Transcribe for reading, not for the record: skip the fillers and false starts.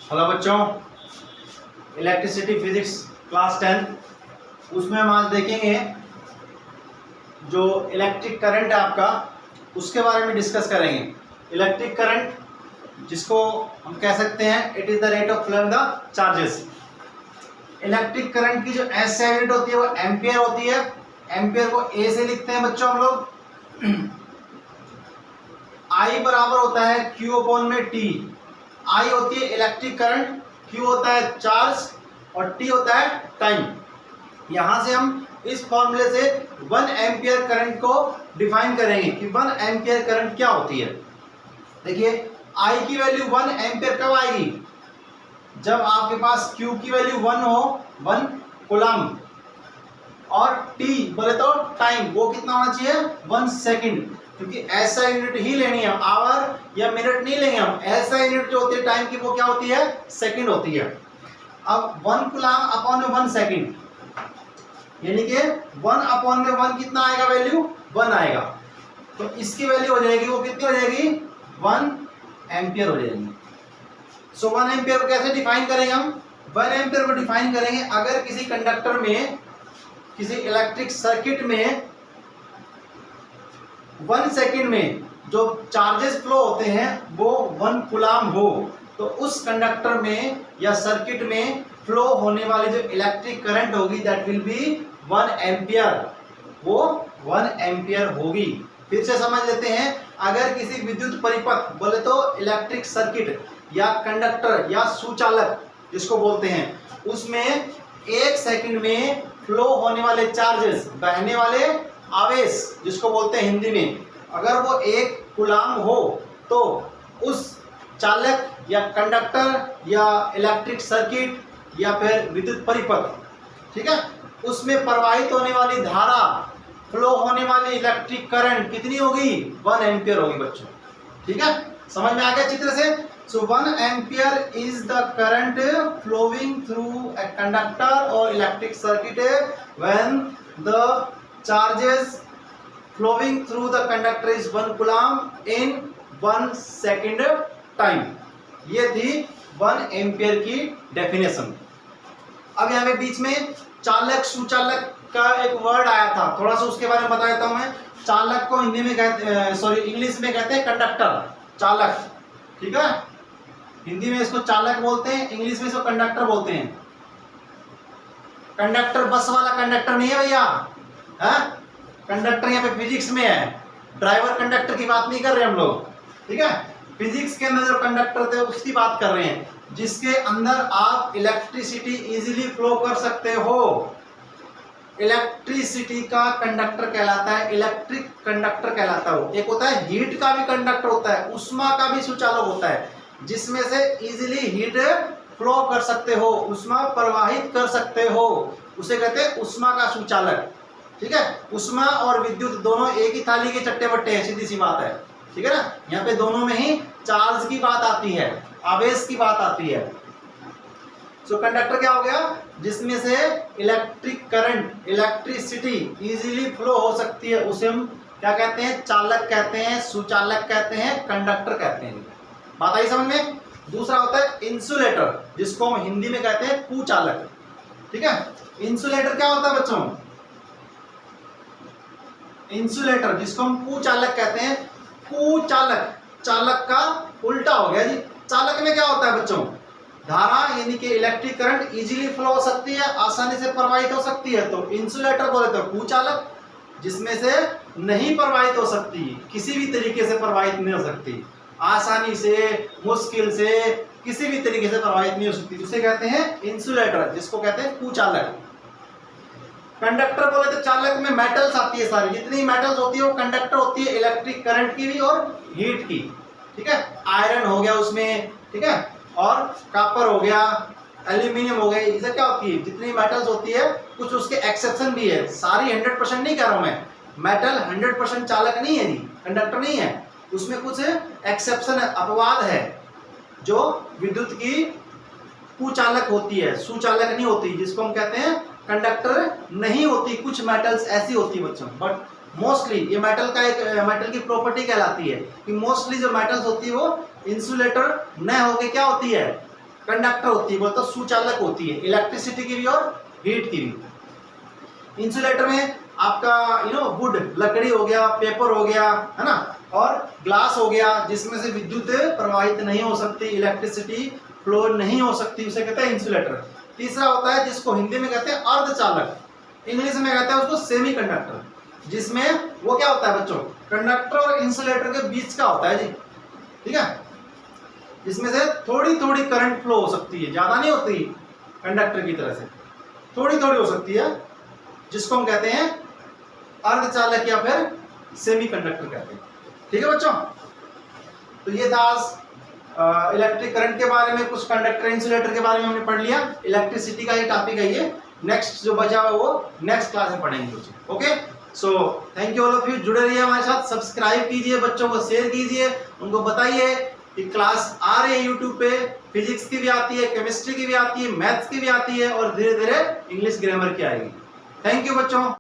Hello बच्चों, electricity physics class 10 उसमें हम आज देखेंगे जो इलेक्ट्रिक करंट है आपका, उसके बारे में डिस्कस करेंगे। इलेक्ट्रिक करंट जिसको हम कह सकते हैं it is the rate of flow the charges. Electric current की जो एस यूनिट होती है वो एम्पियर होती है। एम्पियर को ए से लिखते हैं बच्चों हम लोग। आई बराबर होता है क्यू अपॉन में टी। आई होती है इलेक्ट्रिक करंट, क्यू होता है चार्ज और टी होता है टाइम। यहां से हम इस फॉर्मूले से 1 एम्पियर करंट को डिफाइन करेंगे कि 1 एम्पियर करंट क्या होती है। देखिए आई की वैल्यू 1 एम्पियर कब आएगी? जब आपके पास क्यू की वैल्यू 1 हो, 1 कूलम, और टी बोले तो टाइम वो कितना होना चाहिए 1 सेकंड, क्योंकि ऐसा यूनिट ही लेनी है, आवर या मिनट नहीं लेंगे हम। ऐसा यूनिट जो होती है टाइम की वो क्या होती है? सेकंड होती है। अब 1 कूलम अपॉन में 1 सेकंड, यानी कि 1 अपॉन में 1 कितना आएगा? वैल्यू 1 आएगा। तो इसकी वैल्यू हो जाएगी, वो कितनी हो जाएगी? 1 एम्पियर हो जाएगी। सो 1 एम्पियर को कैसे डिफाइन करेंगे हम? 1 एम्पियर को डिफाइन करेंगे अगर किसी कंडक्टर में, किसी इलेक्ट्रिक सर्किट में 1 सेकंड में जो चार्जेस फ्लो होते हैं वो 1 कूलम हो, तो उस कंडक्टर में या सर्किट में फ्लो होने वाली जो इलेक्ट्रिक करंट होगी दैट विल बी 1 एम्पियर। वो 1 एम्पियर होगी। फिर से समझ लेते हैं, अगर किसी विद्युत परिपथ बोले तो इलेक्ट्रिक सर्किट या कंडक्टर या सुचालक जिसको बोलते हैं, उसमें 1 सेकंड में फ्लो होने वाले चार्जेस, बहने वाले आवेश जिसको बोलते हैं हिंदी में, अगर वो 1 कूलम हो तो उस चालक या कंडक्टर या इलेक्ट्रिक सर्किट या फिर विद्युत परिपथ, ठीक है, उसमें प्रवाहित होने वाली धारा, फ्लो होने वाली इलेक्ट्रिक करंट कितनी होगी? 1 एम्पियर होगी बच्चों। ठीक है, समझ में आ गया चित्र से? So 1 ampere is the current flowing through a conductor और electric circuit when the charges flowing through the conductor is 1 coulomb in 1 second time। ये थी 1 एम्पियर की डेफिनेशन। अब यहाँ पे बीच में चालक सुचालक का एक वर्ड आया था, थोड़ा सा उसके बारे में बता देता हूँ मैं। चालक को हिंदी में कहते, सॉरी इंग्लिश में कहते हैं कंडक्टर, चालक। ठीक है, हिंदी में इसको चालक बोलते हैं, इंग्लिश में इसको कंडक्टर बोलते हैं। कंडक्टर बस वाला कंडक्टर नहीं है भैया, कंडक्टर यहाँ पे फिजिक्स में है, ड्राइवर कंडक्टर की बात नहीं कर रहे हम लोग। ठीक है, फिजिक्स के अंदर जो कंडक्टर थे उसकी बात कर रहे हैं, जिसके अंदर आप इलेक्ट्रिसिटी इजीली फ्लो कर सकते हो। इलेक्ट्रिसिटी का कंडक्टर कहलाता है, इलेक्ट्रिक कंडक्टर कहलाता है। एक होता है हीट का भी कंडक्टर होता है, उष्मा का भी सुचालक होता है, जिसमें से इजीली हीट फ्लो कर सकते हो, उष्मा प्रवाहित कर सकते हो, उसे कहते हैं उष्मा का सुचालक। ठीक है, उष्मा और विद्युत दोनों एक ही थाली के चट्टे बट्टे हैं, सीधी सी बात है। ठीक है ना, यहाँ पे दोनों में ही चार्ज की बात आती है, आवेश की बात आती है। सो कंडक्टर क्या हो गया? जिसमें से electric current, electricity easily flow हो सकती है, उसे हम क्या कहते हैं? चालक कहते हैं, सुचालक कहते हैं, कंडक्टर कहते हैं। बात आई समझ में? दूसरा होता है इंसुलेटर, जिसको हम हिंदी में कहते हैं कुचालक। ठीक है, इंसुलेटर क्या होता है बच्चों? इंसुलेटर जिसको हम कुचालक कहते हैं। कुचालक, चालक का उल्टा हो गया जी। चालक में क्या होता है बच्चों? धारा, यानी कि इलेक्ट्रिक करंट इजीली फ्लो हो सकती है, आसानी से प्रवाहित हो सकती है, तो इंसुलेटर बोले तो कुचालक। जिसमें से नहीं प्रवाहित हो सकती, किसी भी तरीके से प्रवाहित नहीं हो सकती, आसानी से, मुश्किल से, किसी भी तरीके से प्रवाहित नहीं हो सकती, उसे कहते हैं इंसुलेटर, जिसको कहते हैं कुचालक। कंडक्टर बोले तो चालक में मेटल्स आती है, सारी जितनी मेटल्स होती है वो कंडक्टर होती है, इलेक्ट्रिक करंट की भी और हीट की। ठीक है, आयरन हो गया उसमें, ठीक है, और कॉपर हो गया, एल्यूमिनियम हो गया, इसे क्या होती है? जितनी मेटल्स होती है, कुछ उसके एक्सेप्शन भी है, सारी 100% नहीं कह रहा हूं मैं। मेटल 100% चालक नहीं है जी, कंडक्टर नहीं है, उसमें कुछ एक्सेप्शन है, अपवाद है, जो विद्युत की कुचालक होती है, सुचालक नहीं होती, जिसको हम कहते हैं कंडक्टर नहीं होती। कुछ मेटल्स ऐसी होती है बच्चों, बट मोस्टली ये मेटल का एक मेटल की प्रॉपर्टी कहलाती है कि मोस्टली जो मेटल्स होती है वो इंसुलेटर न होके क्या होती है? कंडक्टर होती है, बोलते सुचालक होती है, इलेक्ट्रिसिटी की भी और हीट की भी। इंसुलेटर में आपका वुड लकड़ी हो गया, पेपर हो गया, है ना, और ग्लास हो गया, जिसमें से विद्युत प्रवाहित नहीं हो सकती, इलेक्ट्रिसिटी फ्लो नहीं हो सकती, उसे कहते हैं इंसुलेटर। तीसरा होता है जिसको हिंदी में कहते हैं अर्धचालक, इंग्लिश में कहते हैं उसको सेमी कंडक्टर, जिसमें वो क्या होता है बच्चों, कंडक्टर और इंसुलेटर के बीच का होता है जी, ठीक है, जिसमें से थोड़ी थोड़ी करंट फ्लो हो सकती है, ज्यादा नहीं होती कंडक्टर की तरह से, थोड़ी थोड़ी हो सकती है, जिसको हम कहते हैं अर्धचालक या फिर सेमी कंडक्टर कहते हैं। ठीक है बच्चों, तो ये था आज इलेक्ट्रिक करंट के बारे में, कुछ कंडक्टर इंसुलेटर के बारे में हमने पढ़ लिया। इलेक्ट्रिसिटी का ही टॉपिक है ये, नेक्स्ट जो बचा हुआ वो नेक्स्ट क्लास में पढ़ेंगे बच्चों। Okay, so thank you all of you, जुड़े रहिए हमारे साथ, सब्सक्राइब कीजिए, बच्चों को शेयर कीजिए, उनको बताइए कि क्लास आ रही है यूट्यूब पे, फिजिक्स की भी आती है, केमिस्ट्री की भी आती है, मैथ्स की भी आती है, और धीरे धीरे इंग्लिश ग्रामर की आएगी। थैंक यू बच्चों।